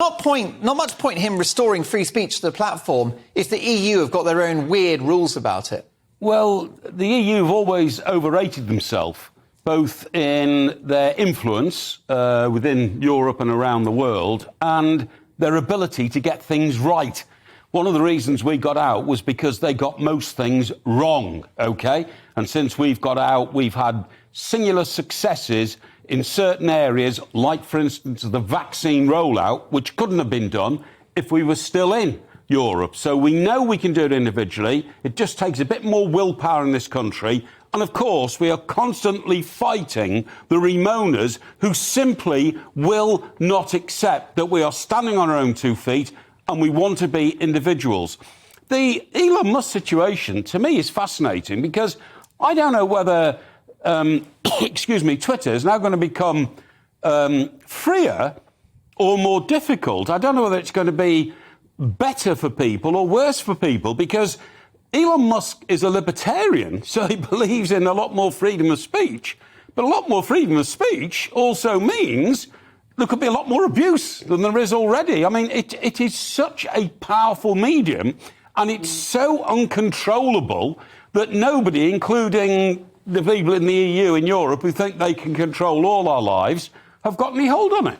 Not much point him restoring free speech to the platform if the EU have got their own weird rules about it. Well, the EU have always overrated themselves, both in their influence within Europe and around the world and their ability to get things right. One of the reasons we got out was because they got most things wrong, OK? And since we've got out, we've had singular successes in certain areas, like, for instance, the vaccine rollout, which couldn't have been done if we were still in Europe. So we know we can do it individually. It just takes a bit more willpower in this country. And, of course, we are constantly fighting the Remoaners who simply will not accept that we are standing on our own 2 feet and we want to be individuals. The Elon Musk situation, to me, is fascinating because I don't know whether, Twitter is now going to become freer or more difficult. I don't know whether it's going to be better for people or worse for people, because Elon Musk is a libertarian, so he believes in a lot more freedom of speech. But a lot more freedom of speech also means there could be a lot more abuse than there is already. I mean, it is such a powerful medium, and it's so uncontrollable that nobody, including the people in the EU and Europe who think they can control all our lives, have got any hold on it.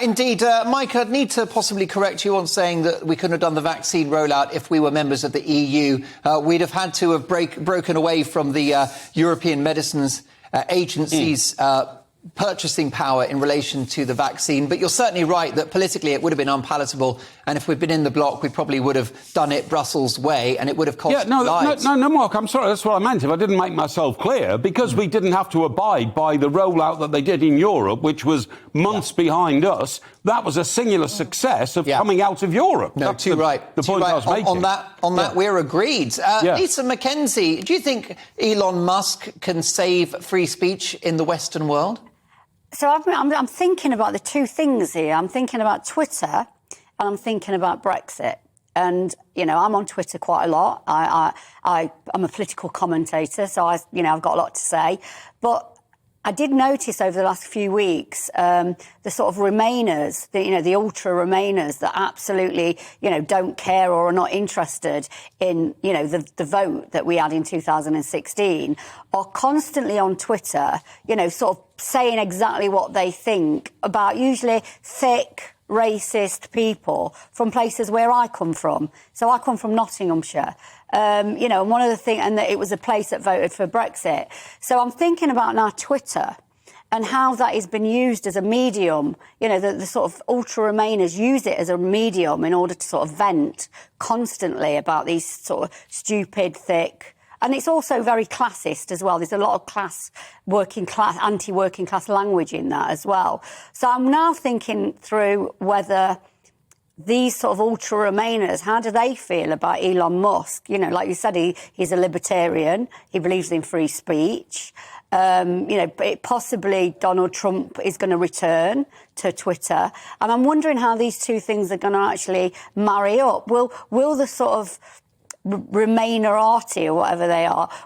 Indeed. Mike, I'd need to possibly correct you on saying that we couldn't have done the vaccine rollout if we were members of the EU. We'd have had to have broken away from the European Medicines Agency's purchasing power in relation to the vaccine. But you're certainly right that politically it would have been unpalatable. And if we'd been in the bloc, we probably would have done it Brussels way, and it would have cost lives. No, Mark, I'm sorry, that's what I meant. If I didn't make myself clear, because we didn't have to abide by the rollout that they did in Europe, which was months behind us, that was a singular success of coming out of Europe. No, that's too right. The point I was making. On that, we're agreed. Lisa Mackenzie, do you think Elon Musk can save free speech in the Western world? So I'm thinking about the two things here. I'm thinking about Twitter and I'm thinking about Brexit. And, you know, I'm on Twitter quite a lot. I'm a political commentator, so I've got a lot to say. But I did notice over the last few weeks the sort of Remainers, the ultra Remainers that absolutely, don't care or are not interested in, the vote that we had in 2016 are constantly on Twitter, sort of saying exactly what they think about usually thick, racist people from places where I come from. So I come from Nottinghamshire. And one of the things, and it was a place that voted for Brexit. So I'm thinking about now Twitter and how that has been used as a medium. The sort of ultra-Remainers use it as a medium in order to sort of vent constantly about these sort of stupid, thick. And it's also very classist as well. There's a lot of anti-working class language in that as well. So I'm now thinking through whether these sort of ultra-Remainers, how do they feel about Elon Musk? Like you said, he's a libertarian. He believes in free speech. Possibly Donald Trump is going to return to Twitter. And I'm wondering how these two things are going to actually marry up. Will the sort of Remainerati or whatever they are,